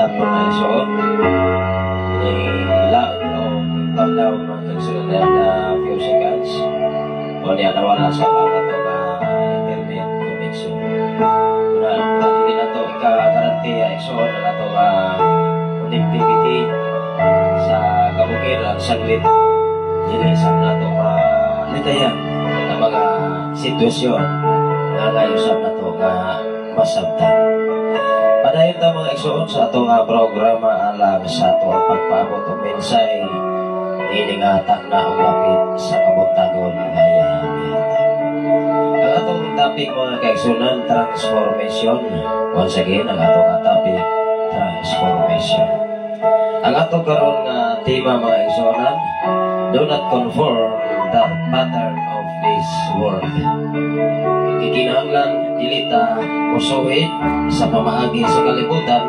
sa mga isuon ila o tablaw mga kagsunan na few seconds o niya nawala sa mga internet connection na hindi na ito ika-garantiya isuon na ito connectivity sa kabukiran saglit inisap na ito litayan na mga sitwasyon na ngayusap na ito masabtan. Padayon ta mga igsoon sa atong programa alang sa atong pagpaabot og mensahe iningatak na og lapit sa kabuntagon gaya nihatag. Ang atong topic mga kaigsunan transformation. Once again ang atong topic transformation. Ang atong karon nga tema mga igsunan, do not conform the pattern of this world. Kikinahanglan dilita musuhid sa pamaagi sa kalibutan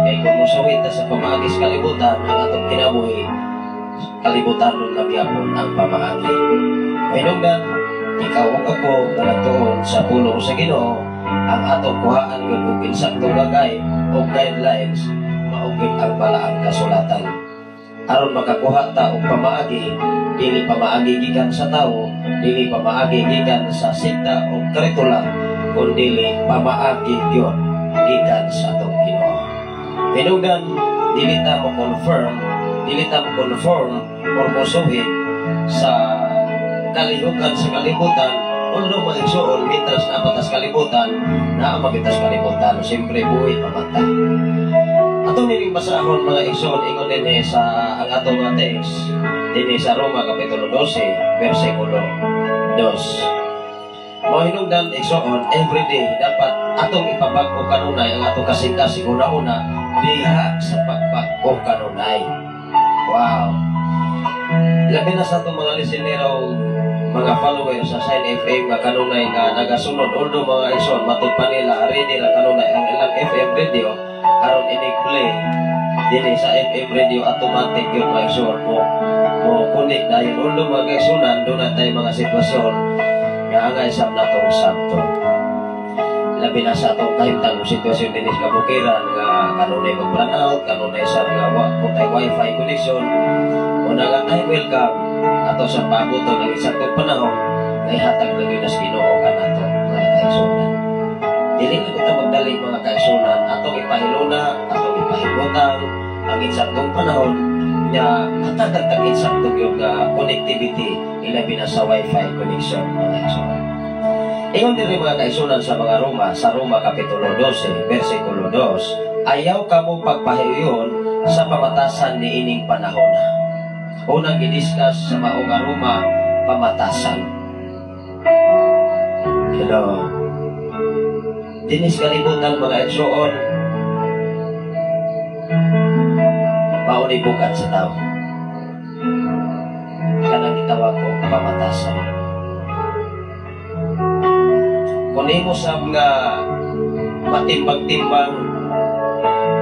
kay kung musuhid ta sa pamaagi sa kalibutan ang atong kinabuhi kalibutan nun lang yapon ang pamaagi. Hinungdan ikaw ug ako nagtuon sa pulong sa Ginoo ang atong kuhaan ug insaktong gagay o guidelines maugid ang balaang kasulatan aron makakuha ta og pamaagi dili pamaagi gikan sa tawo, dili pamaagi gikan sa sikta o karitula, kundi pamaagi gyud gikan sa atong Ginoo. Hinungdan dili ta mo conform or musuhid sa kalihukan sa kalibutan, ulo maigsuon mitras na patas kalibutan, na magitas kalibutan, siyempre buhay pamata. Atong nining basahon mga igsoon ingon dinhi sa ang atong mga text dinhi sa Roma kapitulo 12 bersikulo 2. Mao hinungdan igsoon everyday dapat atong ipabag-o kanunay ang atong kasing-kasing una-una diha sa pagbag-o kanunay. Wow. Labi na sa atong mga listener o mga followers sa Sign FM nga kanunay nga nagasunod although mga igsoon matud pa nila ready ra kanunay ang ilang FM radio aron ini-play dili sa FM radio automatic yung mga igsoon mo connect na yun although mga igsunan doon na tayo mga sitwasyon nga angay sab na itong sabto labi na sa itong kahimtang sitwasyon din sa kabukiran nga kanunay mag-brownout kanunay sa nga putay wifi connection o nga ay welcome ato sa pabuto ng isang panahon nga ihatag lagi na sa Ginoo kanato mga kaigsunan. Dili na kita magdali mga kaigsunan atong ipahiluna, atong ipahibutan ang insaktong panahon nga hatag insaktong yung connectivity ilabi na sa wifi connection mga kaigsunan. Ingon din mga kaigsunan sa mga Roma, sa Roma kapitulo 12, bersikulo 2, ayaw kamo pagpahiyon sa pamatasan ni ining panahon. Unang gidiskas sa maong Roma, pamatasan. Hello. Dinis kalibutan mga igsoon mauni bukat sa tao kanang gitawag ko pamatasan kung imo sab nga matimbang-timbang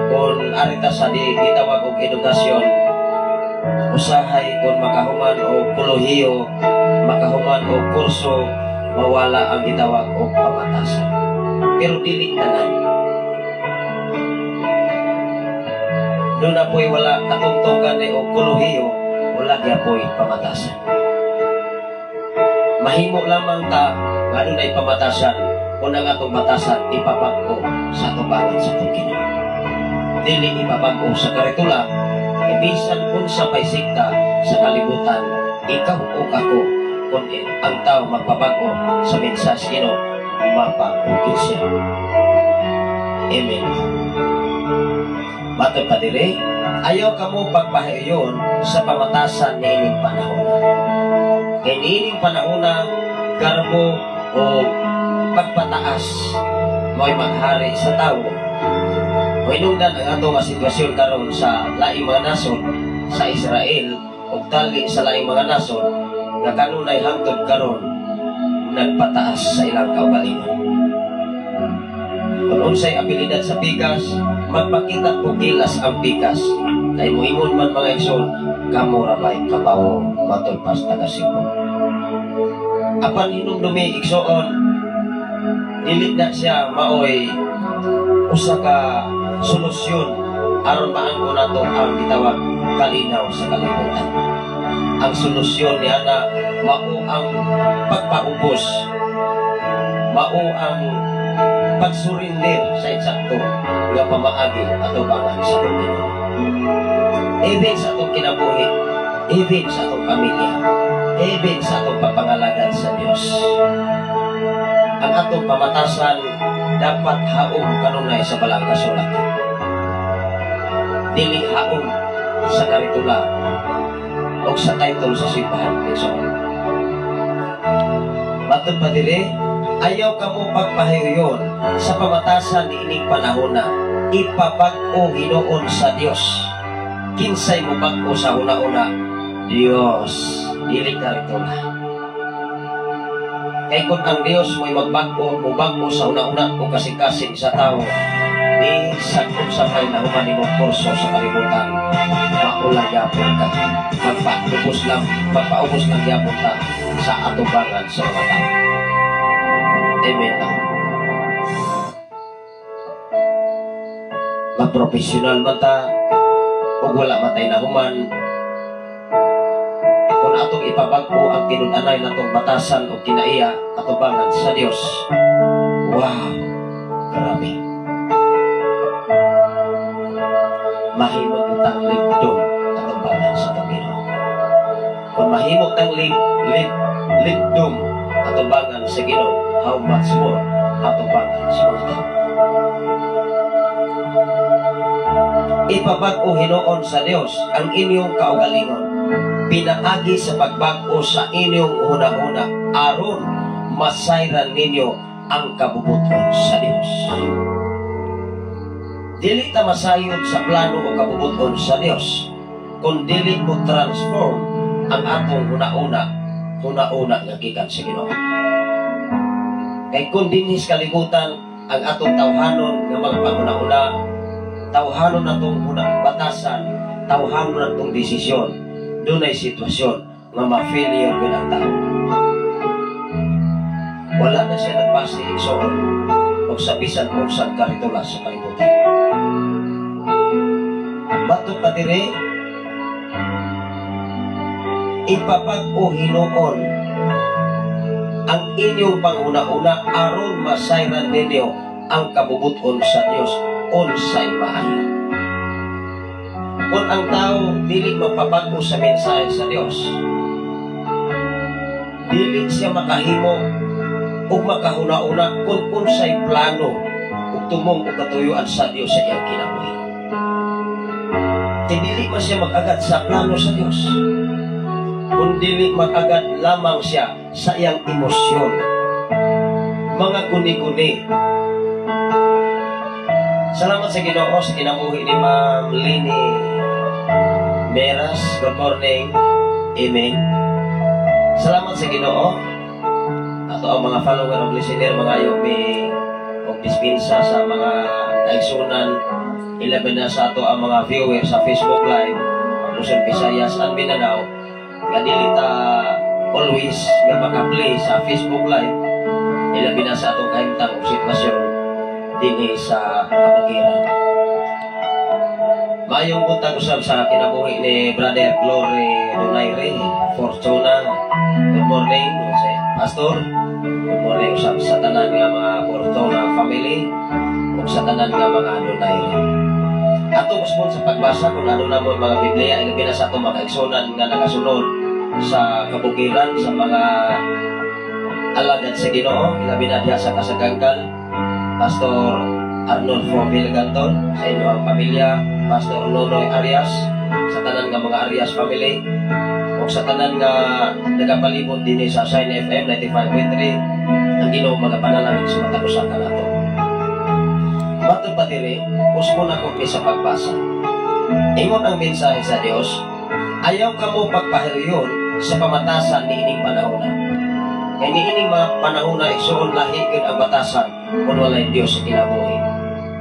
kung arita sa di gitawag og edukasyon usahay kung makahuman o kolohiyo makahuman o kurso mawala ang gitawag og pamatasan. Pero dili tanan. Doon na po'y wala katungtungan o kolohiyo, wala kaya po'y pamatasan. Mahimo lamang ta, ano na'y pamatasan, kung ang atong batasan, ipapag-o sa tubangan sa itong Ginoo. Dili ipapag-o sa karitula, ibisan kung sa paisikta sa kalibutan, ikaw o ako, kung ang tao magpapag-o sa mensas Ginoo, mapag-ukit siya. Amen. Matod pa dire, ayaw ka mo pagpahayon sa pamatasan ni ining panahon. Kay ining panahon garbo o pagpataas mo'y maghari sa tao. O inungdan ang ato nga sitwasyon karon sa laing mga nason sa Israel o tali sa laing mga nason nga kanunay hangtod karon nagpataas sa ilang kaugalingon. Kung unsay abilidad sa pikas, magpakita kung gilas ang pikas. Kay muingon man mga igsoon, kamo ra bay kabawo matulpas taga-Cebu. Apan hinumdumi igsoon, dili na siya maoy usa ka solusyon aron maangko nato ang gitawag kalinaw sa kalibutan. Ang solusyon ni ana mao ang pagpaubos, mao ang pagsurinder sa insakto nga pamaagi ato bangan sa Panginoon. Even sa atong kinabuhi, even sa atong pamilya, even sa atong papangalagad sa Dios. Ang atong pamatasan dapat haom kanunay sa balang kasulatan. Dili haom sa karitula o sa title sa simbahan. Matod pa dire, ayaw ka mo pagpahiyon sa pamatasan ni ining panahon na ipabag-o Hinoon sa Dios. Kinsay mo bag-o sa una-una, Dios, dili karitula. Kay kung ang Dios mo'y magbago, mubag-o sa una-una o kasing-kasing sa tao, di sagkong sakay na humani mong kurso sa kalibutan, makulang yapon ka, magpaubos ng yapon ka sa atubangan sa mga tao. Amen. Magprofesional man ta, o wala matay na human, kung atong ipabago ang kinunanay natong batasan o kinaiya atubangan sa Dios. Wow! Grabe! Mahimot itang libdom atubangan sa Panginoon. Kung mahimot ang libdom atubangan sa Ginoo, how much more atubangan sa mga tao. Ipabag-o Hinoon sa Dios ang inyong kaugalingon, pinaagi sa pagbago sa inyong una-una aron masayran ninyo ang kabubuton sa Dios. Dili ta masayod sa plano o kabubuton sa Dios kung dili mo transform ang atong una-una nga gikan sa Ginoo. Kay kung dinhis kalibutan ang atong tawhanon nga magpanguna-una, tawhanon natong unang batasan, tawhanon natong desisyon, dunay sitwasyon nga ma-failure yun ang tao. Wala na siya nagbase igsoon o sa bisan kung saan karitula sa kalibutan. Batok ka dire, ipapag-o Hinoon ang inyong panguna-una aron masayran ninyo ang kabubuton sa Dios unsay maayo. Kung ang tao dili magpabago sa mensahe sa Dios, dili siya makahimo o makahuna-una kung unsay plano o tumong o katuyuan sa Dios sa iyang kinabuhi. Dili man siya mag-agad sa plano sa Dios, kung dili mag-agad lamang siya sa iyang emosyon, mga guni-guni. Salamat sa Ginoo sa kinabuhi ni Ma'am Lini Meras. Good morning. Amen. Salamat sa Ginoo. Ato ang mga follower of listener, mga yomi o dispensa sa mga naigsunan, ilaban na sa ato ang mga viewers sa Facebook Live, Luzon, Visayas, and Mindanao. Nga dili ta always nga maka-play sa Facebook Live, ilaban na sa atong kahimtang o sitwasyon dinhi sa kabagiran. Mayong buntag usab sa kinabuhi ni Brother Glory Donaire Fortuna. Good morning, Pastor. Good morning usab sa tanan nga mga Fortuna family ug sa tanan nga mga Donaire. Ato gusto sa pagbasa kung ano na mo mga Biblia, ilabi na sa ato mga igsunan nga nakasunod sa kabugiran sa mga alagad sa Ginoo, ilabi na diha sa Kasaganggal. Pastor Arnold Fovil Ganton, sa inyo ang pamilya, Pastor Nonoy Arias, sa tanan nga mga Arias family, o sa tanan nga nagapalibot din sa Shine FM 95.3, ang Ginoo mga panalangin sa matagusakan nato. Matod pa diri, usmo na ko sa pagbasa. Ingon ang mensahe sa Dios, ayaw ka mo pagpahiryon sa pamatasan ni ining panahon. Kaya niining mga panahon na igsoon lahigid ang batasan kung walay Diyos sa kinabuhi.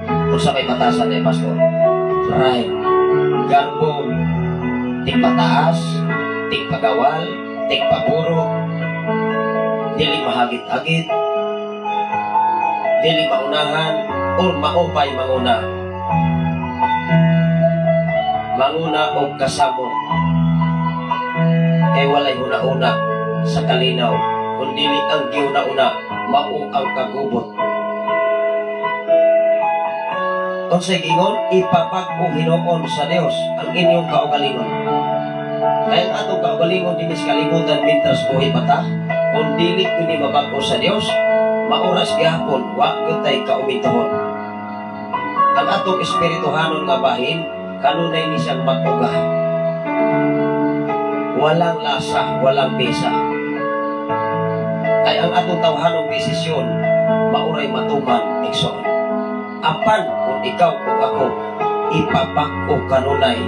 Kung sa may batasan eh, Pastor, right, garbo, tigpataas, tigpagawal, tigpapuro, dili mahagit-agit, dili maunahan, o maupay manguna. manguna o kasamo. Kay walay huna-una sa kalinaw, kundi ang giuna-una mao ang kagubot. Unsay gingon, ipapag-o Hinoon sa Dios ang inyong kaugalingon. Kaya ang atong kaugalingon dinis kalibutan mintras buhi pa ta, kung dili kini mabag-o sa Dios, mauras gihapon wa gyud tay kaumituhon. Ang atong espirituhanon nga bahin kanunay ni siyang mag-uga. Walang lasa, walang bisa. Kay ang atong tawhanong desisyon mauray matuman igsoon. Apan kung ikaw kung ako ipabag-o kanunay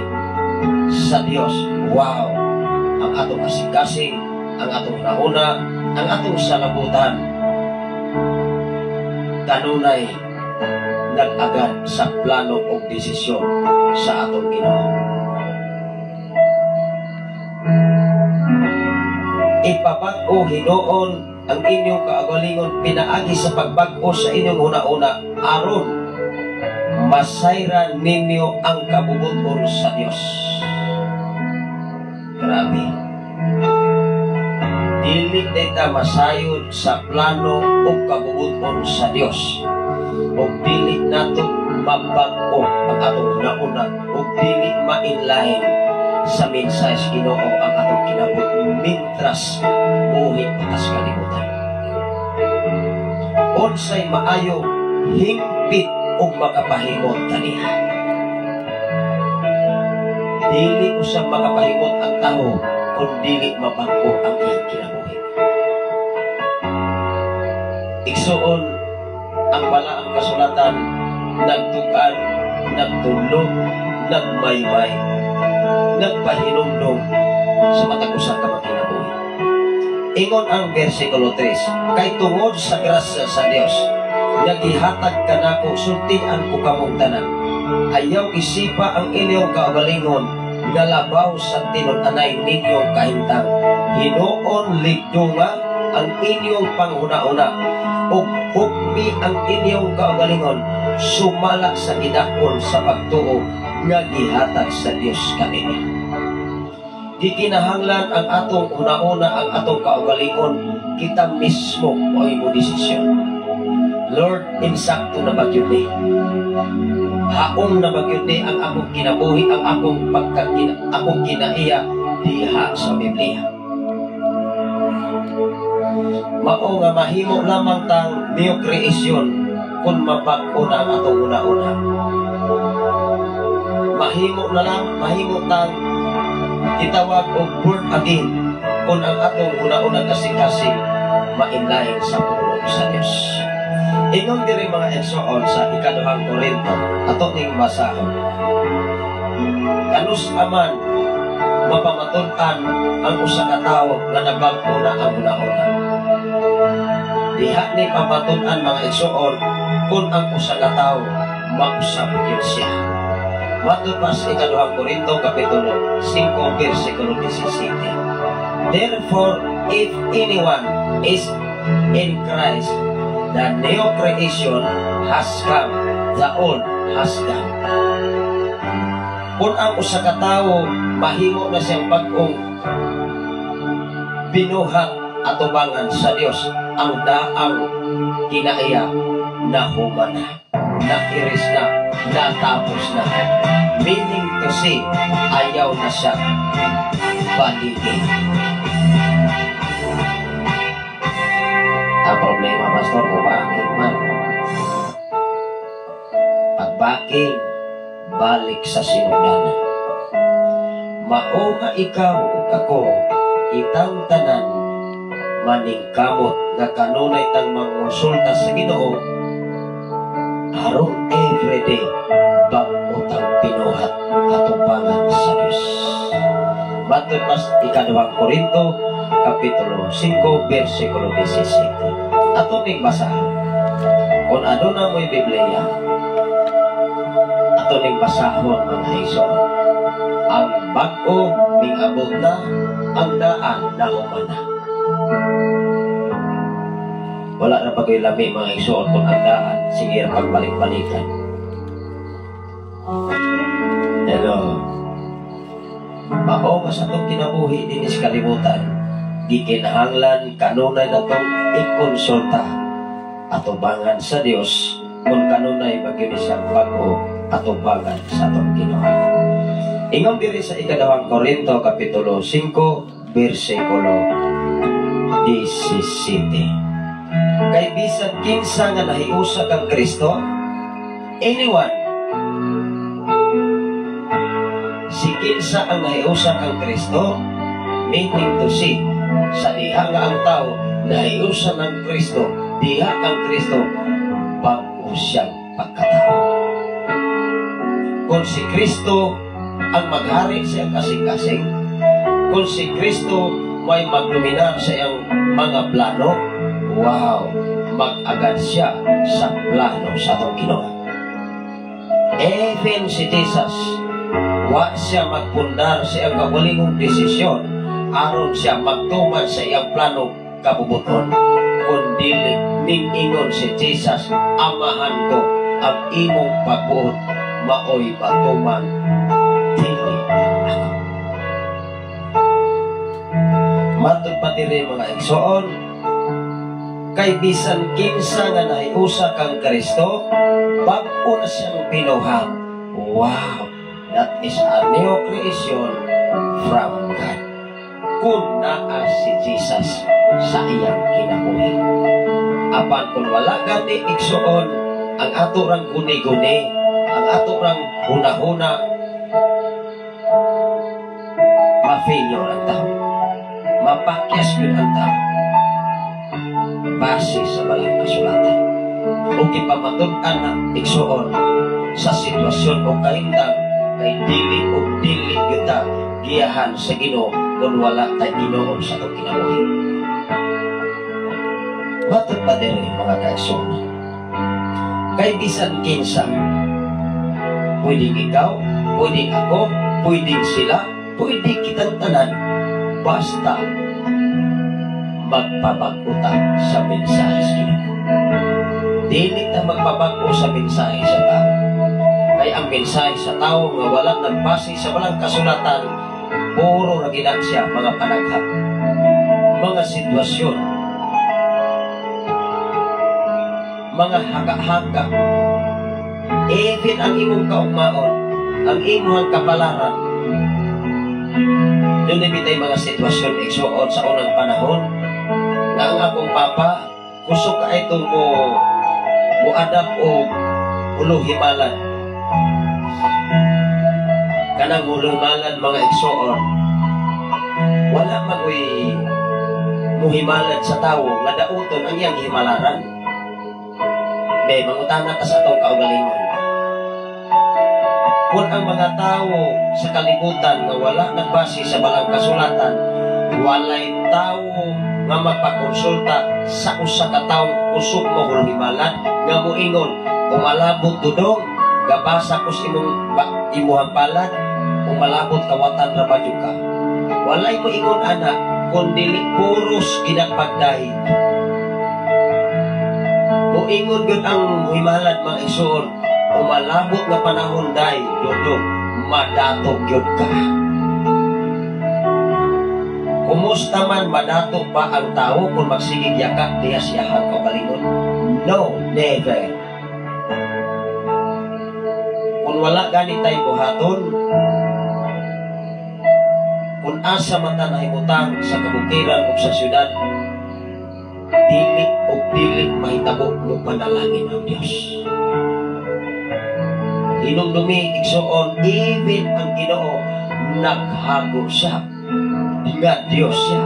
sa Dios, wow, ang atong kasing-kasing, ang atong nauna, ang atong salabutan kanunay nag-agad sa plano o desisyon sa atong Ginoo. Ipabag-o Hinoon ang inyong kaugalingon pinaagi sa pagbag-o sa inyong una-una aron masayran ninyo ang kabubuton sa Dios. Grabe. Dili dita masayod sa plano o kabubuton sa Dios. O dili nato mabag-o ang atong nauna o dili mainlain sa mensahe Ginoo ang atong kinabut mintras buhi patas kalibutan. Unsay maayo hingpit og makapahimot kaniya. Dili usab makapahimot ang tawo kung dili mabag-o ang iyang kinabuhi. Igsuon ang balaang kasulatan, nagtukan, nagtulog, nagmaymay, nagpahinumdum sa matag usa ka makinabuhi. Ingon ang versikulo 3, kay tungod sa grasya sa Dios nagihatag kanako sultian ko kamong tanan. Ayaw isipa ang inyong kaugalingon nga labaw sa tinun-anay ninyong kahintang. Hinoon ligdunga ang inyong panghuna-una ug hukmi ang inyong kaugalingon sumala sa gidakon sa pagtuo nga gihatag sa Dios kanina. Gikinahanglan ang atong una-una ang atong kaugalingon kita mismo o imo desisyon. Lord, insakto na bagyod ni. Haong na bagyod ni ang akong kinabuhi, ang akong kinaiya diha sa Biblia. Mao nga mahimo lamang tang new creation kung mabag-o na ang atong una-una. Mahimo tang itawag og born again kung ang atong una-una kasing-kasing mainlain sa pulong sa Diyos. Ingon diri mga igsoon sa ikaduhang Korinto ato ning basahon. Kanus aman mapamatud-an ang usa ka tawo nga nabag-o na ang una-una. Diha ni pamatud-an mga igsoon kung ang usa ka tawo mausab gyud siya. Matod pa sa ikaduhang Korinto kapitulo 5 versikulo 17. Therefore, if anyone is in Christ, the new creation has come, the old has gone. Kung ang usa ka tawo mahimo na siyang bag-ong binuhat atubangan sa Dios, ang daang kinaiya nahuman na, nairis na, natapos na. Meaning to say, ayaw na siya balikin. Ang problema, Pastor, kung bakit man pagbaking balik sa sinugdanan. Mao nga ikaw ug ako itang tanan maningkamot nga kanunay tang mangonsulta sa Ginoo aron everyday bag-utang pinuhat atubangan sa Dios. Matod pas ikaduhang Korinto kapitulo 5 versikulo 17. Ato ning basahon. Kung ano na mo'y Biblia, ato ning basahon mga igsoon. Ang bag-o ning abot na, ang daan na humana. Wala na pagay lami mga igsoon kung ang daan sige pagbalik-balikan. Hello. Mao nga sa itong kinabuhi din is kalibutan. Gikinahanglan kanunay na itong ikonsulta atubangan sa Dios kung kanunay bagyo siyang bago atubangan sa itong Ginoo. Ingon diri sa ikadawang Korinto kapitulo 5 bersikulo 17. Kay bisan kinsa nga nahiusa kang Kristo, anyone, si kinsa ang nahiusa kang Kristo, meaning to say, sa diha nga ang tao nahiusa ng Kristo, diha kang Kristo, bago siyang pagkatao. Kung si Kristo ang maghari sa iyang kasing-kasing, kung si Kristo may magluminar sa iyang mga plano, wow, mag-agad siya sa plano sa itong Ginoo. Even si Jesus, wa siya magpundar sa iyang kabalingong desisyon aron siya magtuman sa iyang plano kabubuton, kundi ning-ingon si Jesus, amahan ko ang imong pagbuot, maoy patuman dili ako. Matod pa diri mga igsoon, kay bisan kinsa nga nahiusa kang Kristo, bag-o na siyang binuhang. Wow, that is a new creation from God. Kung naa si Jesus sa iyang kinabuhi. Apan kung wala gani igsoon, ang ato rang guni-guni, ang ato rang huna-huna, ma-failure ang tao. Mapakyas yun ang tao. Base sa balang kasulatan. O kipamatud-an na igsoon sa sitwasyon o kahindang kay dili o dili kita giyahan sa Ginoo kung wala tayo Ginoo sa itong kinabuhi. Matod pa din mga kaigsoon. Kay bisan kinsa, pwedeng ikaw, pwedeng ako, pwedeng sila, pwedeng kitang tanan, basta magpabaguta sa mensahe sa Ginoo. Dili ta magpabago sa mensahe sa tao. Kaya ang mensahe sa tao nga walang nagbase sa walang kasulatan, puro na ginag siya mga panaghap, mga sitwasyon, mga haka-haka. Even ang imong kaugmaon, ang imong kapalaran, doon ibitay mga sitwasyon igsoon sa unang panahon na ang akong papa kusog ka itong mo adap o uluhimalan. Kanang uluhimalan mga igsoon, wala magoy muhimalan sa tao nga dauton ang iyang himalaran. May mangutana ka sa itong kaugalingon. Kung ang mga tao sa kalibutan nga wala nagbase sa balang kasulatan, walay tao nga magpakonsulta sa usa ka taong kusog mo hulhimalan nga moingon, umalabot dudong, gabasa ko sa imuhang palad, umalabot kawatan ramadyo ka. Walay mo ingon anak, kundi puros ginagpagdahid. Moingon yun ang himalan mga igsoon, umalabot nga panahon day, dudong, madatok yun ka. Kumusta man madatok ba ang tao kung magsigig yakat diya siyahan o kalingon? No, never. Kung wala ganit tayo buhaton, kung asa mata na himutang sa kabukiran o sa syudad, dili o dili mahitabo ng panalangin ng Diyos. Hinumdumi, igsoon, even ang Ginoo, naghago siya. Nga Diyos siya.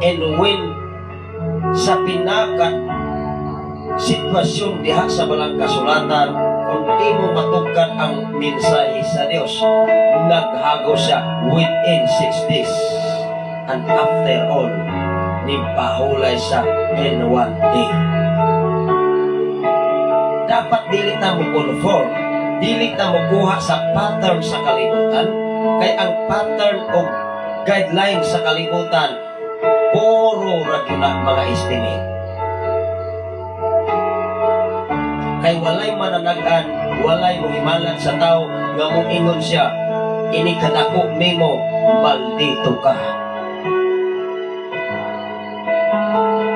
And when sa pinakat sitwasyon diha sa balang kasulatan, kung di mo matukan ang mensahe sa Diyos, naghago siya within 6 days. And after all, nimpahulay siya in 1 day. Dapat dili na mo conform, dili na mo kuha sa pattern sa kalibutan, kay ang pattern o guideline sa kalibutan, puro ragyunan mga estimate. Kay walay mananagan, walay muhimalan sa tao nga moingon siya, ini kadako nimo, maldito ka.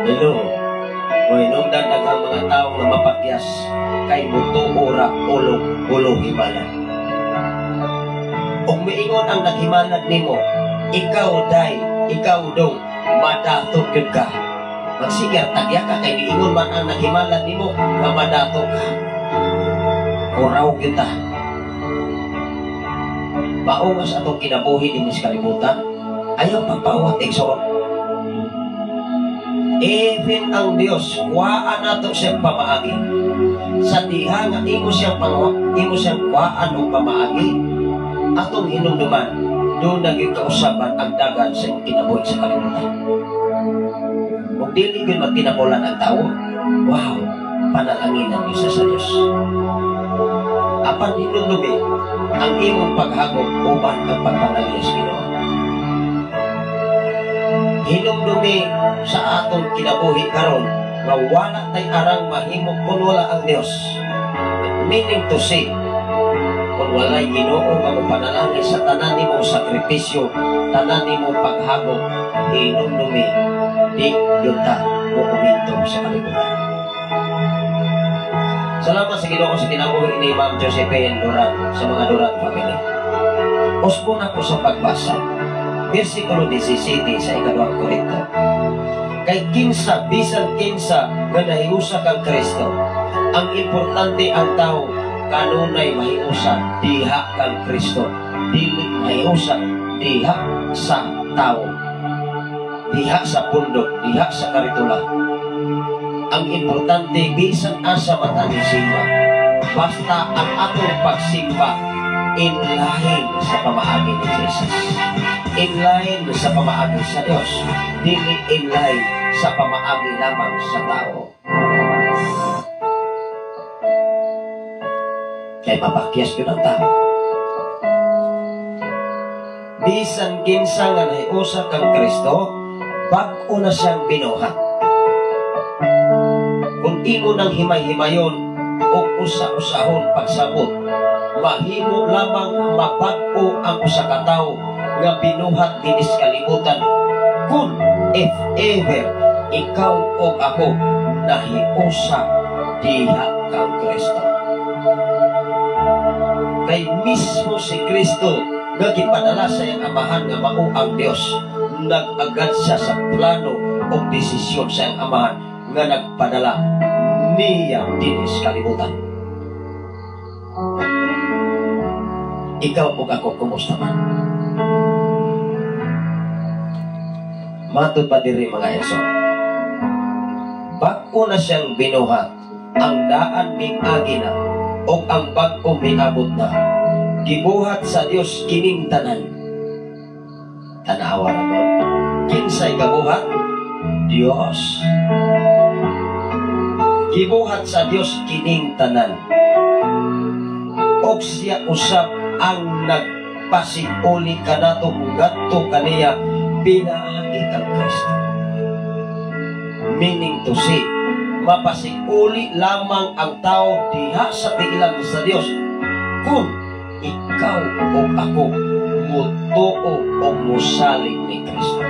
Hello. O inungdan ang mga tao na mapakyas kay muto ora ulo himala. Kung miingon ang naghimalan nimo, ikaw dong madato ka. Magsigar tagya ka kay miingon man ang naghimalan nimo nga madato ka. Oraw kita. Maungas atong kinabuhi din sa kalibutan. Ayaw pagpawat igsoon. Even ang Dios, waan nato siyang pamaagi. Sa diha nga imo siyang waan o pamaagi, atong hinumduman, doon naging kausaban ang dagan sa iyong kinabuhi sa kalimutan. Kung dili yun magtinapulan ang tao, wow, panalanginan niyo sa Diyos. Apan hinumdumi, ang imong paghagok uban ang pagpanaliyas Ginoo. Hinumdumi sa atong kinabuhi karon nga wala tay arang mahimo kung wala ang Dios. Meaning to say, kung walay Ginoo nga panalangin sa tanan nimong sakripisyo, tanan nimong paghagok, hinumdumi, di yuta mo uminto sa kalibutan. Salamat sa Ginoo sa kinabuhi ni Ma'am Josephine Duran sa mga Duran family. Usbon ako sa pagbasa. Versikulo 17 sa ikaduhang Korinto. Kay kinsa, bisan kinsa nga nahiusa kang Kristo, ang importante ang tao kanunay mahiusa diha kang Kristo. Dili mahiusa diha sa tao, diha sa pundok, diha sa karitula. Ang importante bisan asa mata ni simba, basta ang atong pagsimba in line sa pamaagi ni Jesus, in line sa pamaagi sa Diyos, dili in line sa pamaagi lamang sa tao. Kaya mapakyas yun ang tao. Bisan kinsa nga nahiusa kang Kristo, bag-o na siyang binuhat. Kung imo nang himay-himayon o usa-usahon pagsabot, mahimo lamang mabag-o ang usa ka tawo nga binuhat dinis kalibutan kung if ever ikaw o ako nahiusa diha kang Kristo. Kay mismo si Kristo nga gipadala sa iyang amahan nga mao ang Dios, nag-agad siya sa plano o desisyon sa iyang amahan nga nagpadala niya dinis kalibutan. Ikaw o ako, kumusta man? Matod pa diri mga Edson. Bag-o na siyang binuhat, ang daan ming agina o ang bag-o miabot na. Gibuhat sa Dios kining tanan. Tanawa na mo. Kinsay gabuhat? Dios. Gibuhat sa Dios kining tanan. Og siya usap ang nagpasiguli kanato ngadto kaniya pinaagi kang Kristo. Meaning to say, mapasiguli lamang ang tao diha sa tiilan sa Dios kung ikaw o ako mutuo o musalig ni Kristo.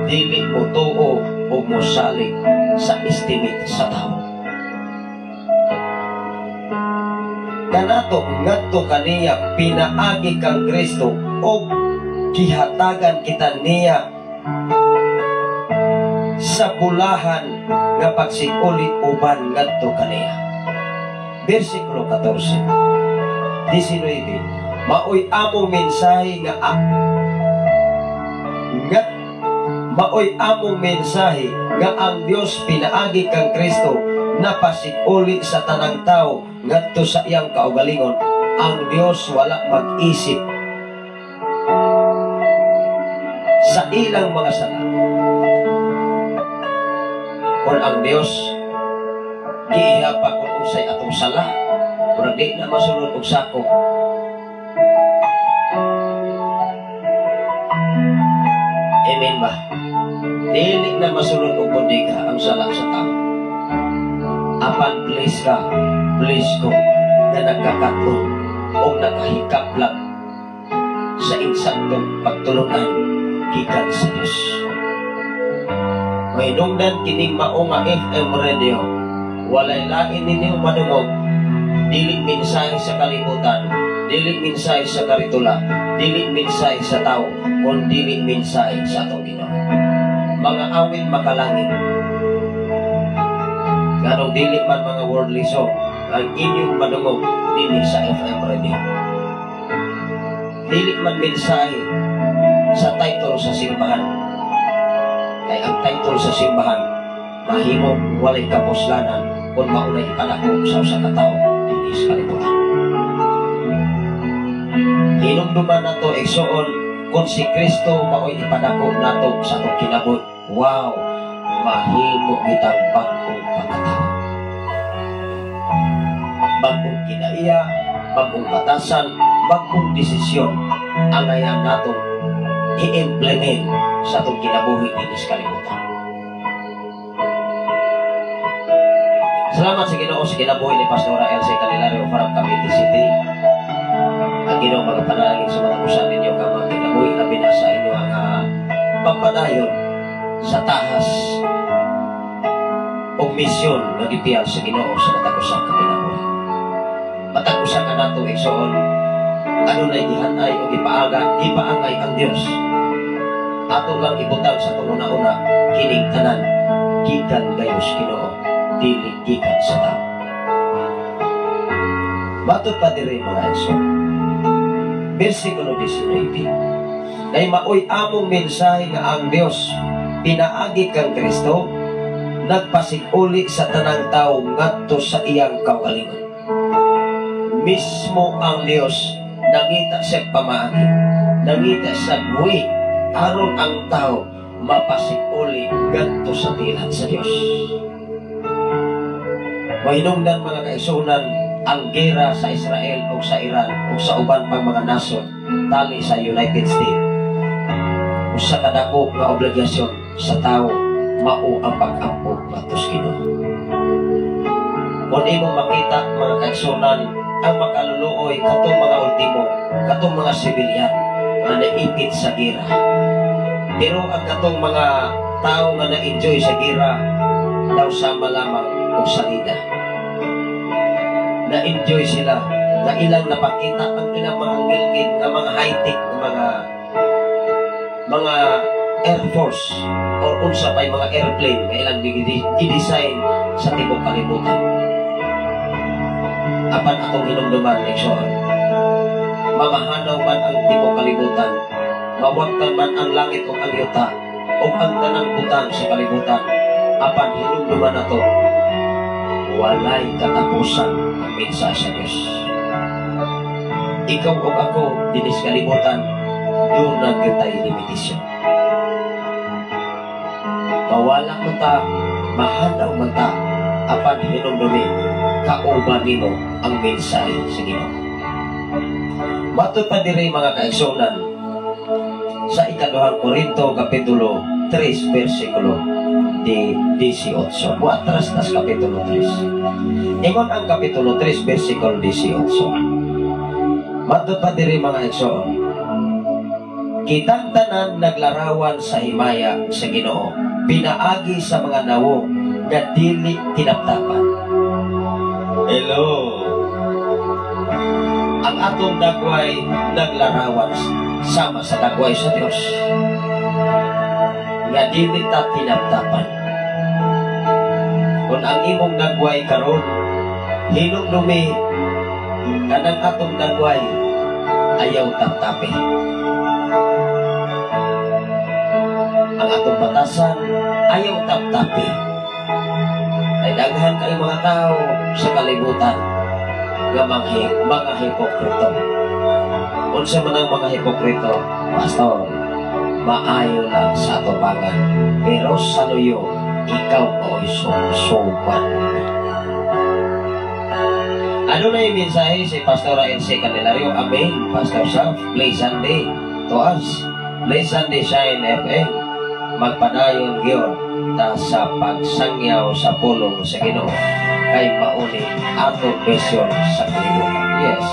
Dili mutuo o musalig sa estimate sa tao. Kanato ngadto kaniya pinaagi kang Kristo o gihatagan kita niya sa bulahan nga pagsiguli uban ngadto kaniya. Versikulo 14, 19, maoy among mensahe maoy among mensahe nga ang Dios pinaagi kang Kristo na pasiguli sa tanang tao ngadto sa iyang kaugalingon. Ang Dios wala mag-isip sa ilang mga sala. Kung ang Dios giiha pa kung unsay atong sala, kung di na masunod og sako, amen ba? Dili na masunod og bodega ang sala sa tao. Apan please ka, please ko na nagkakaton o nakahikap lang sa insaktong pagtulunan gikan sa Dios. Mahinungdan kining mao nga FM radio, walay lain ninyo madungog, dili mensahe sa kalibutan, dili mensahe sa karitula, dili mensahe sa tao, kundi dili mensahe sa atong Ginoo. Mga awit makalangit, ganong dili man mga worldly song ang inyong madungog dinhi sa FM radio. Dili man mensahe sa title sa simbahan, kay ang title sa simbahan mahimong walay kapuslanan kung maunay ipanako sa usa ka tawo dinhi sa kalibutan. Hinumduman nato igsuon kung si Kristo mao'y ipanako nato sa atong kinabuhi. Wow, mahimo kitang bagong pagkatao, bagong kinaiya, bagong batasan, bagong desisyon ang hayang nato i-implement sa atong kinabuhi dinhi sa kalibutan. Salamat sa Ginoo sa kinabuhi ni Pastora Elsie Candelario from Cavite City. Ang Ginoo magapanalangin sa mga usan ninyo nga mga kinabuhi labi na sa inyo ang pagpadayon sa tahas o misyon nga gitiyal sa Ginoo sa matag usa ka kinabuhi. Matag usa ka nato igsuon ano na gihanay o ipaangay ang Dios. Ato lang ibutang sa una-una kining tanan gikan gayos Ginoo, dili gikan sa tao. Bato pa diri mga igsoon, versikulo 19, kay maoy among mensahe nga ang Dios pinaagi kang Kristo nagpasiguli sa tanang tao ngadto sa iyang kaugalingon. Mismo ang Dios nangita sa pamaagi, nangita sa buhi aron ang tao mapasiguli ngadto sa tilan sa Dios. Mahinungdan mga kaigsuonan ang gera sa Israel o sa Iran o sa uban pang mga nasod tali sa United States. Usa ka dako nga obligasyon sa tao mao ang pag-ampog ngadto sa Ginoo. Kung imong makita mga kaigsuonan ang makaluluoy katong mga ultimo, katong mga sibilyan nga naipit sa gera. Pero ang katong mga tao nga na-enjoy sa gera daw sama lamang o salida. Na-enjoy sila na ilang napakita ang ilang mga ngilgin na mga high-tech na mga Air Force or unsa pa'y mga airplane na ilang i-design sa tibok kalibutan. Apan atong hinumduman, igsoon, mamahanaw man ang tibok kalibutan, mawagtan man ang langit o ang yuta o ang tanang butang sa kalibutan, apan hinumduman nato walay katapusan ang mensahe sa Diyos. Ikaw o ako dinhi sa kalibutan doon nagkitay limitasyon. Mawala man ta, mahanaw man ta, apan hinumdumi kauban nimo ang mensahe sa Ginoo. Matod pa diri mga kaigsuonan sa ikaduhang Korinto kapitulo 3 versikulo 18. Buatras tas kapitulo 3. Ingon ang kapitulo 3 versikulo 18. Matod pa diri mga kaigsuon, kitang tanan naglarawan sa himaya sa Ginoo, pinaagi sa mga nawo nga dili tinaptapan. Hello. Ang atong dagway naglarawan sama sa dagway sa Dios nga dili ta tinaptapan. Kung ang imong dagway karon hinumdumi kanang atong dagway ayaw taptapi. Ang atong batasan ayaw taptapi. Ay daghan kay mga tao sa kalibutan nga mga hipokrito. Unsa man ang mga hipokrito, pastor, maayo lang sa atubangan, pero sa luyo ikaw o'y sumsuban. Ano na yung mensahe si Pastora Elsie Candelario? Amen. Pastor Sam, play Sunday to us. Play Sunday Shine FM. Magpadayon giyon ta sa pagsangyaw sa pulong sa Ginoo kay mauni atong misyon sa kalibutan. Yes.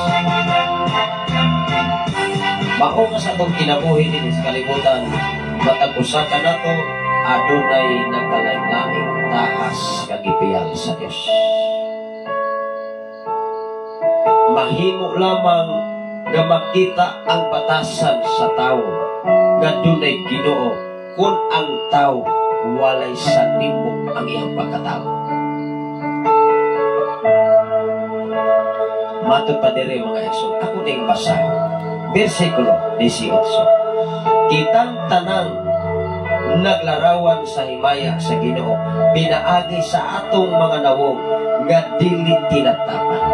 Mao nga sa atong kinabuhi din sa kalibutan, matag usa ka nato adunay nagkalain-laing taas kagipiyal sa Dios. Mahimo lamang nga makita ang batasan sa tao nga dunay Ginoo kung ang tao walay sanibok ang iyang pagkatao. Matod pa dire mga igsoon, ako na yung basa. Versikulo 18. Kitang tanang naglarawan sa himaya sa Ginoo, pinaagi sa atong mga nawong nga dili tinatapan.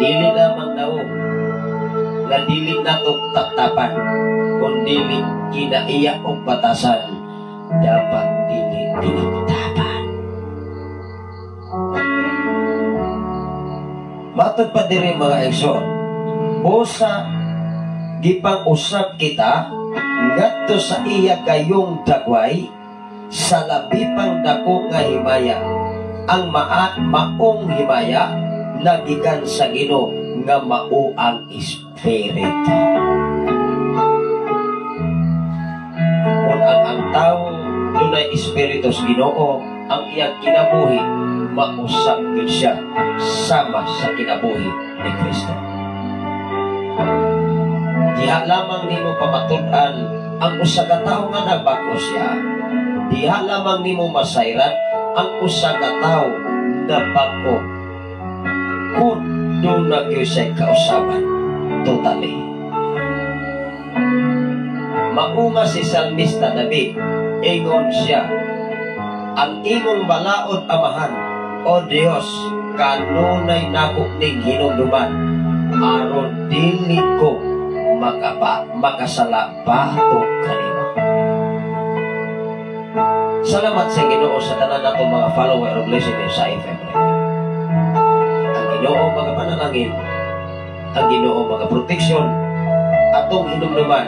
Dili lamang nawong nga dili nato tatapan, kung dili kinaiya o batasan, dapat dili tinatapan. Matod pa diri mga igsoon, busa gipang usab kita ngadto sa iya kayong dagway sa labi pang dako nga himaya, ang maong himaya nagikan sa Ginoo nga mao ang Espiritu. Kung ang tao dunay Espiritu sa Ginoo, ang iyang kinabuhi mausap yun siya sama sa kinabuhi ni Kristo. Diha lamang nimo pamatud-an ang usa ka tawo nga nagbago siya. Diha lamang nimo masayran ang usa ka tawo na bago kung doon nagyusay kausaban totally. Maunga si Salmista David, ingon siya, ang imong balaod amahan, o Dios, kanunay nako ning hinumduman, aron dili ko makasala batok kanimo. Salamat sa Ginoo sa tanan natong mga follower of listeners sa FM. Ang Ginoo mga panalangin, ang Ginoo mga proteksyon, atong hinumduman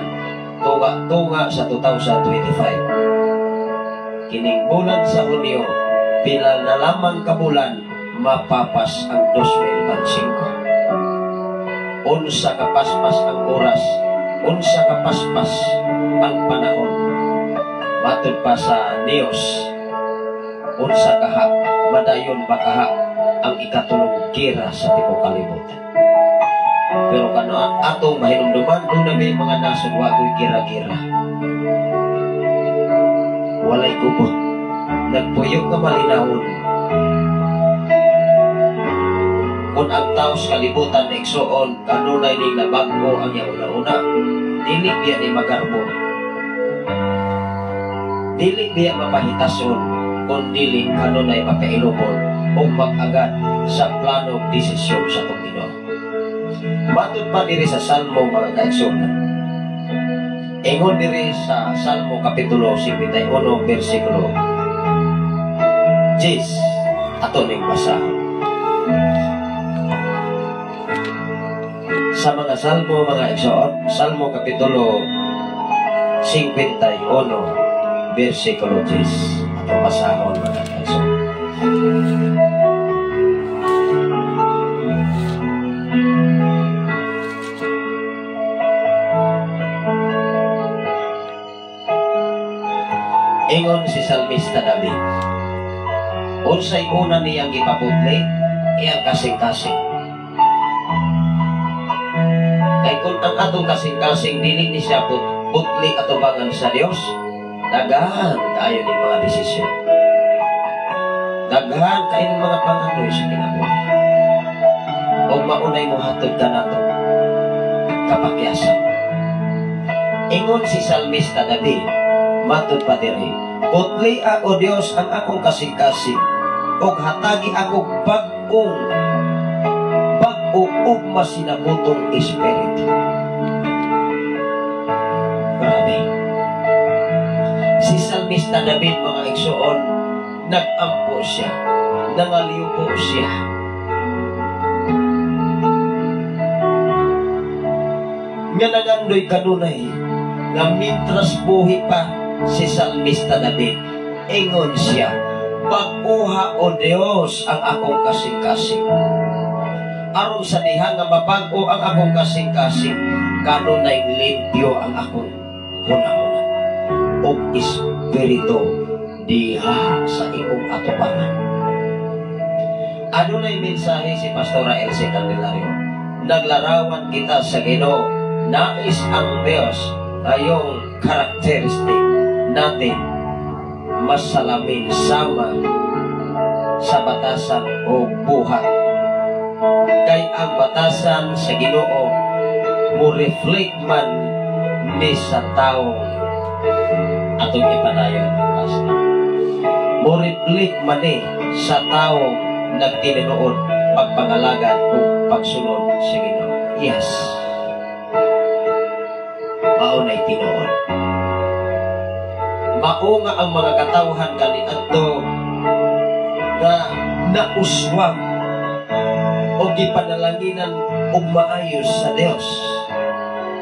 tunga sa 2025. Kining bulan sa Hunyo, pila na lamang kabulan, mapapas ang 2025. Unsa kapaspas ang oras, unsa kapaspas ang panahon. Matod pa sa Dios, unsa kaha, madayon ba kaha ang ikatulong kira sa tibok kalibutan. Pero kano atong mahinumduman, doon na may mga nasod wagoy kira-kira. Walay kubot, nagpuyog na malinahon. Kung ang tao sa kalibutan na iksoon, kanunay ning nabago ang iyang una-una, dili biya ni magarbo. Dili biya mapahitason, kung dili kanunay makailubon o mag-agad sa plano desisyon sa itong Ginoo. Matod pa diri sa Salmo mga kaigsuonan. Ingon diri sa Salmo Kapitulo 51, versikulo 10. Ato ning basahon. Sa mga Salmo mga igsoon, Salmo Kapitulo 51, versikulo 10. Ato basahon mga igsoon. Ingon si Salmista David, unsay una niyang ipapudli, iyang kasing-kasing. Kay kung ang atong kasing-kasing dili ni siya putli atubangan sa Dios, daghan kayo ni mga desisyon. Daghan kayo ni mga panganoy sa kinabuhi. O maunay mo hatod ka na ito, kapakyasan. Ingon si Salmista David, matod pa diri, putli o Dios ang akong kasing-kasing, og hatagi ako bag-ong ugma sinabutong Espiritu. Grabe. Si Salmista David mga igsoon, nag-ampo siya, nangaliupo siya. Nga nagandoy kanunay, nga mitras buhi pa si Salmista David, ingon siya, pag-uha o Dios ang akong kasing-kasing. aron sa diha nga mabag-o ang akong kasing-kasing, kanunay limpyo ang akong hunahuna o espiritu diha sa imong atubangan. Ano na yung mensahe si Pastora Elsie Candelario? Naglarawan kita sa Ginoo. Nais ang Diyos ngayong karakteristik natin masalamin sama sa batasan o buhat. Kay ang batasan sa Ginoo mo reflect man ni sa taong atong ipadayon pastor. Mo reflect man ni sa taong nagtininuod pagpangalaga o pagsunod sa Ginoo. Yes. Maunay tinuod. Mao nga ang mga katawhan kani adto nga nauswag o gipanalanginan og maayos sa Dios.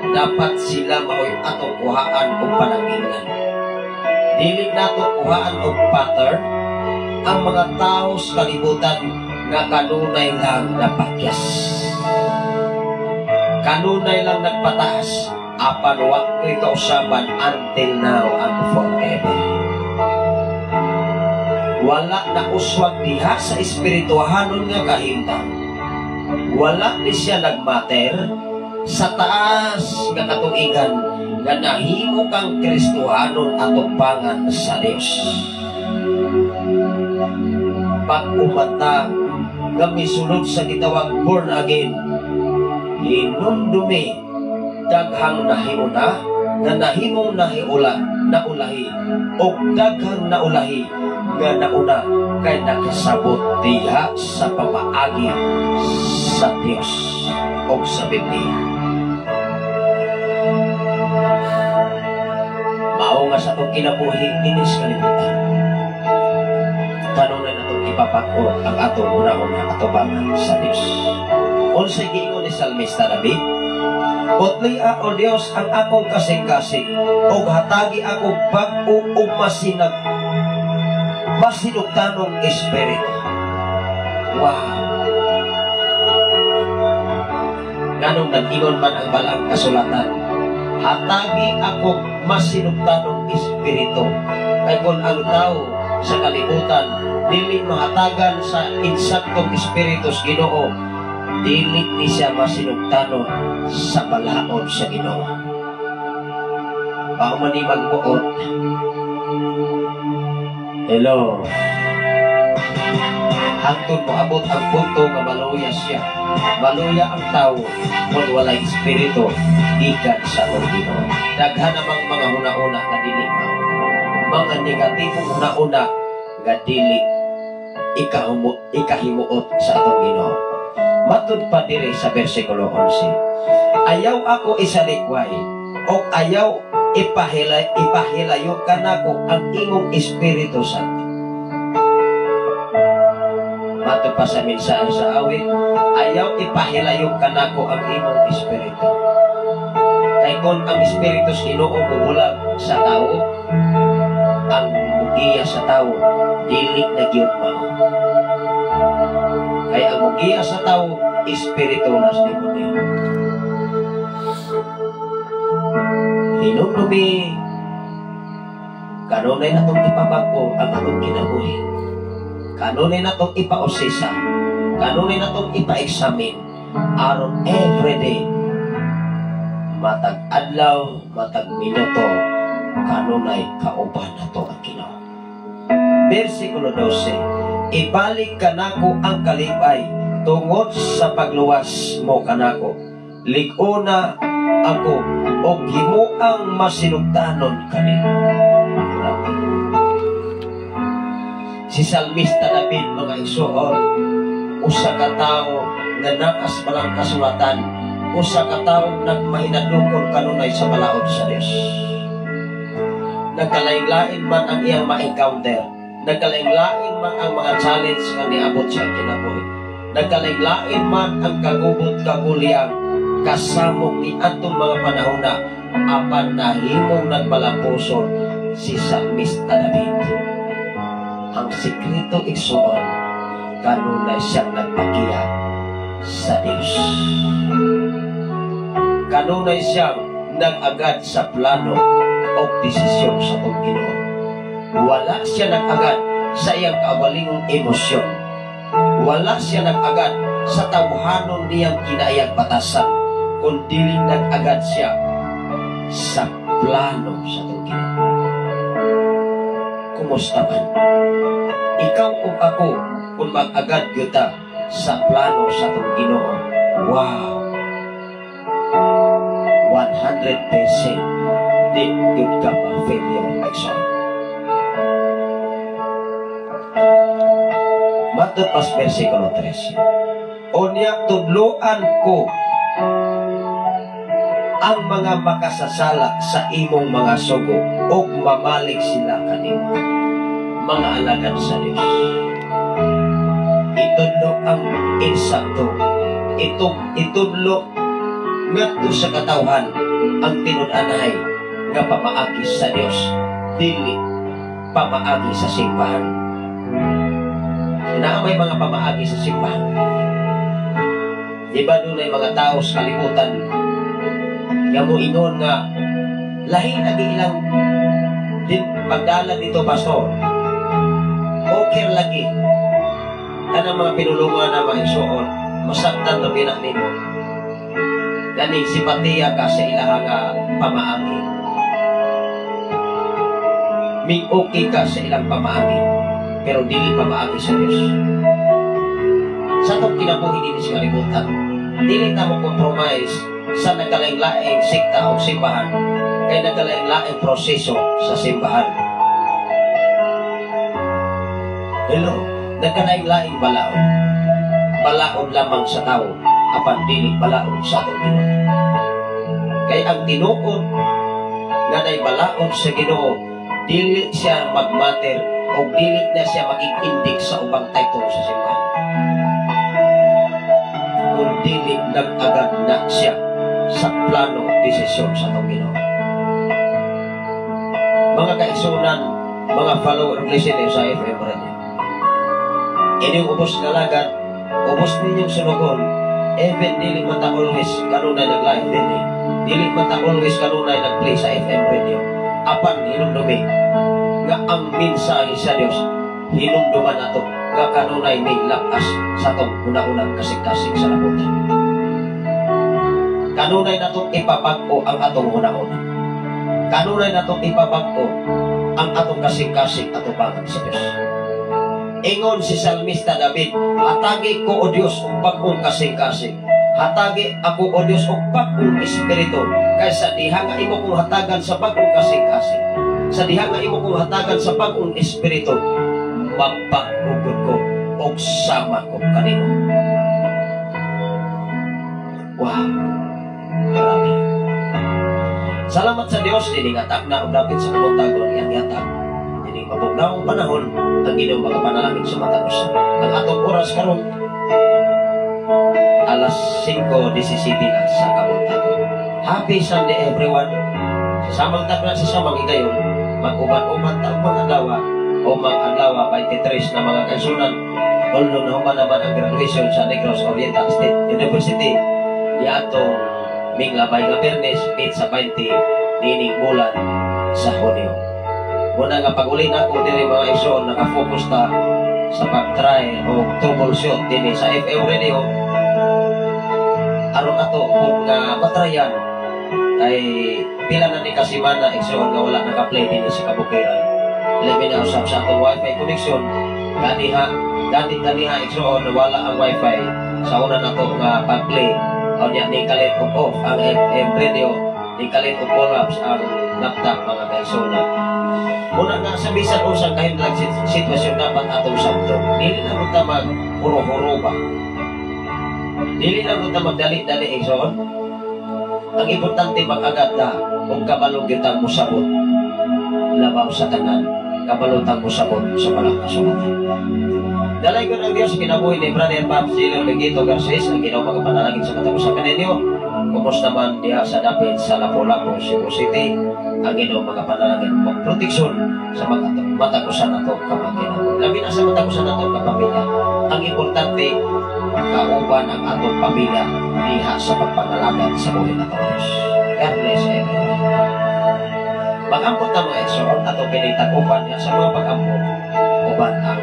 Dapat sila maoy atong kuhaan og pananginan. Dili nato kuhaan og pattern ang mga tao sa kalibutan nga kanunay lang napakyas. Kanunay lang nagpataas apan wa ko'y kausaban until now and forever. Wala na uswag diha sa espirituhanon nga kahimtang. Wala ni siya nagmater sa taas nga katuigan nga nahimo kang Kristohanon atubangan sa Dios. Pag-umata nga misulod sa gitawag born again, hinumdumi daghang nahiuna nga nahimong naulahi o daghang naulahi nga nauna kay nakasabot diha sa pamaagi sa Dios o sa Biblia. Mao nga sa itong kinabuhi inis kalimutan. Kanunay na itong ipapako ang atong una-una atubangan sa Diyos. Unsay giingon ni Salmista David, "Putlia o Dios ang akong kasing-kasing, o hatagi ako bag-o o masinugtanong espiritu." Wow! Ganong nag-ingon man ang balang kasulatan, hatagi ako masinugtanong espiritu. Kaya kung ang tao sa kalibutan dili mahatagan sa insaktong espiritus Ginoo, dili ni siya masinugtanon sa balaod sa Ginoo. Baka man ni magbuot. Hello. Hangtod mo abot ang punto nga maluya siya. Maluya ang tao kung walay espiritu gikan sa atong Ginoo. Daghan namang mga huna-una na dili mao. Mga negatibong huna-una nga dili ikahimuot sa atong Ginoo. Matud pa diri sa bersikulo 11. Ayaw ako isalikway o ayaw ipahilayo kanako ang imong Espiritu Santo. Matud pa sa mensahe sa awit, ayaw ipahilayo kanako ang imong Espiritu. Kay kung ang Espiritu sa Ginoo bubulag sa tao, ang mugiya sa tao dili na gyud mao. Kaya ang mugiya sa tao espiritu na sa demonyo. Hinumdumi kanunay na itong ipabago ang atong kinabuhi. Kanunay na itong ipausisa. Kanunay na itong ipa-examine aron everyday matag adlaw, matag minuto, kanunay kauban na ito ang Ginoo. Versikulo 12, ibalik kanako ang kalipay tungod sa pagluwas mo kanako. Lig-una ako o himuang masinugtanon kanino. Si Salmista David, mga isuon, usa ka tawo nga nakas balang kasulatan, usa ka tawo nagmahinadukon kanunay sa balaod sa Dios. Nagkalain-lain man ang iyang ma-encounter. Nagkalain-lain man ang mga challenge nga niabot siya kinabuhi. Nagkalain-lain man ang kagubot-kaguliang kasamong ni atong mga panahon na apan nahimong nagbalampuson si Salmista David. Ang sikreto igsuon kanunay siyang nagpagiya sa Dios. Kanunay siyang nag-agad sa plano o desisyon sa itong Ginoo. Wala siya nag-agad sa iyang kabalingong emosyon. Wala siya nag-agad sa tawhanon niyang kinayang batasan, kundi nag-agad siya sa plano sa itong Ginoo. Kumusta man? Ikaw o ako, kung mag-agad kita sa plano sa itong Ginoo, wow! 100% di good ka ma-failure exam. Matut pas versikulo 13. Unya tudloan ko ang mga makasasala sa imong mga sugo o mamalik sila kanimo. Mga alagad sa Diyos. Itudlo ang insakto. Itudlo ngadto sa katawhan ang tinud-anay nga pamaagi sa Dios, dili pamaagi sa simbahan. Na may mga pamaagi sa simbahan. Diba doon ay mga tao sa kalibutan nga mo ingon nga lahi na ilang din pagdala dito, pastor. Okay lagi. Kanang mga pinulungan na maigsoon, masaktan na binak nimo. Gani simpatiya ka sa ilahang pamaagi. Mig-okay ka sa ilang pamaagi, pero dili pamaagi sa Diyos. Sa itong kinabuhi din sa kalibutan, dili na mo compromise sa nagkalaing-laing sikta o simbahan, kay nagkalaing-laing proseso sa simbahan. Hello, nagkalaing-laing balaod. Balaod lamang sa tao, apan dili balaod sa atong Ginoo. Kay ang tinuod nga nay balaod sa Ginoo, dili siya magmater o dili na siya mag-indik sa ubang title sa simbahan. Kung dili nag-agad na siya sa plano o desisyon sa atong Ginoo. Mga kaisunan, mga follower of listener sa FM Radio, inyong ubos na lagad, ubos ninyong sunugon, even dili man ta always kanunay nag-live din eh. Dili man ta always kanunay nag-play sa FM radio. Apan hinumdumi nga ang mensahe sa Dios hinumduman nato nga kanunay may lakas sa tong una-unang kasing-kasing sa nabutan. Kanunay natong ipabag-o ang atong una-una. Kanunay natong ipabag-o ang atong kasing-kasing atubangan sa Dios. Ingon si Salmista David, hatagi ko o Diyos ang bagong kasing-kasing. Hatagi ako o Diyos ang bagong espiritu. Kaysa diha nga imo kong hatagan sa bagong kasing-kasing. Sa diha nga imo kong hatagan sa bagong espiritu, mapagugod ko o sama ko kanino. Wow! Grabe. Salamat sa Diyos, diningatak na ang dapit sa kamuntagon iyang yatag. Mabugnaong panahon ang inyong mga panalangin sa mata ko. Ang atong oras karon alas 5:17 na sa kabuntagon. Happy Sunday everyone. Sa samang tagna sa samang igayon, mag-uban-uban taong mga adlaw o mga adlaw 23 na mga kaisunan. Although na human naman ang graduation sa Negros Oriental State University, di atong minglabay nga Bernes 8 sa 20 nining bulan sa Hunyo. Muna nga pag-uli na ko din mga ison, nakafocus ta sa pag-try o troubleshoot din sa FM radio. Aron ato kung matrayan ay pila na ni kasimana ison nga wala naka-play din sa kabukiran. Ilabi na usap sa atong wifi connection. Dati-daniha ison na wala ang wifi sa una na to nga pag-play. O niya ni kalit off ang FM radio, ni kalit collapse ang laptop mga kaisona. Muna nga sa bisan usang kahimlang sitwasyon dapat atong sabto. Dili na mo ta mag-huro-huro ba? Dili na mo ta magdali-dali ison. Ang importante mag-agad na kung kabalog yun mo sabot. Labaw sa tanan, kabalutang mo sabot sa palang kasulatan. Dalay ko ng Diyos, kinabuhi ni Brother Pops Zilio Legito Garces, ang ginaw mga panalangin sa katapusan kaninyo. Kumusta man diha sa dapit sa Lapu-Lapu, Cebu City, ang ginaw mga panalangin mong proteksyon sa matakusan na ito kapamilya. Labi na sa matakusan na ito kapamilya, Ang importante, kauban ang atong pamilya diha sa pagpangalagad sa buhay na Diyos. God bless everyone. Mag-ampot na mga igsoon, atong pinitag-uban niya sa mga pag-ampot, uban ang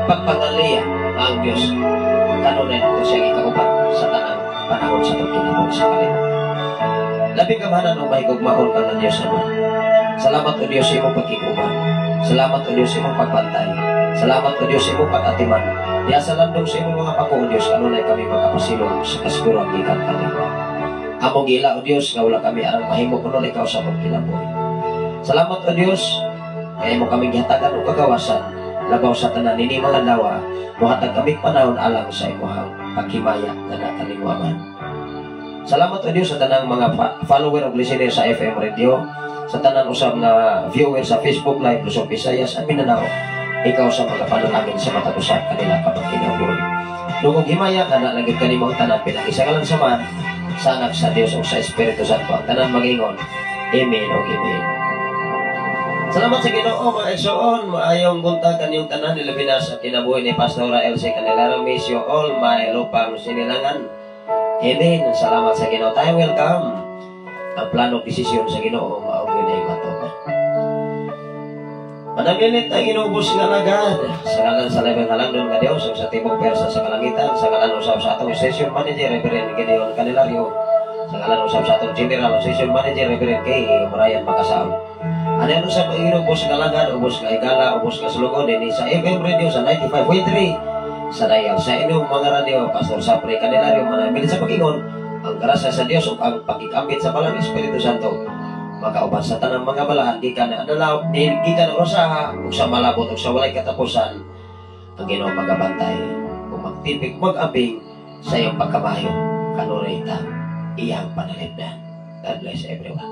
pagpangaliya ang Diyos. Kanunin ito siya ikauban sa tanang panahon sa itong kinabuhi sa Panginoon. Labing kamahanan o mahigugmahon ka ng Diyos naman. Salamat o Diyos sa imong pagkikuban. Salamat o Diyos sa imong pagbantay. Salamat o Diyos sa imong pag-atiman. Diya sa landong sa imong mga pako o Diyos, kanunay kami magkapasilong sa kasiguran ikan kanila. Among gila o Diyos, nga wala kami arang mahimo kuno ikaw sa among kinabuhi. Salamat o Diyos, kaya mo kaming gihatagan o kagawasan, labaw sa tanan nini mga dawa, muhatag kami panahon alang sa imuhang pagkimaya na nakalingwaman. Salamat o Diyos sa tanang mga follower o listener sa FM Radio, sa tanan usab nga viewer sa Facebook Live, Luzon, Visayas, at Mindanao. Ikaw sa mga panalangin sa matapusan kanila kapag kinabuhi. Lugog himaya ka na lagit kanimo ang tanan pinakisagalan sa man, sa anak sa Diyos o sa Espiritu Santo ang tanan magingon. Amen o Amen. Salamat sa Ginoo mga igsoon, maayong buntag kanyang tanan nilabi na sa kinabuhi ni Pastora Elsie Candelario. Miss you all my lupang sinilangan. Amen. Salamat sa Ginoo. Tayo welcome. Ang plano desisyon sa Ginoo maog yun ay matuwa. Managinit ang inubos nga lagad sa kalan sa labing halangdon nga Diyos sa tibok persa sa kalangitan, sa kalan usab sa atong session manager Reverend Gideon Candelario, sa kalan usab sa atong general session manager Reverend K. Brian Macasao. Ano sa pag-inubos nga lagad, ubos nga igala, ubos nga sulugon din sa FM Radio sa 95.3 sa dial sa inyong mga radio. Pastor Sapre Candelario manamil sa pag-ingon ang grasya sa Dios ug ang pagkikambit sa Balang Espiritu Santo makauban sa tanang mga balahan gikan na adlaw gikan na usaha ug sa malabot ug sa walay katapusan ang Ginoo magabantay ug magtipik mag-abing sa iyong pagkamayo kanunay ta iyang panalipdan. God bless everyone.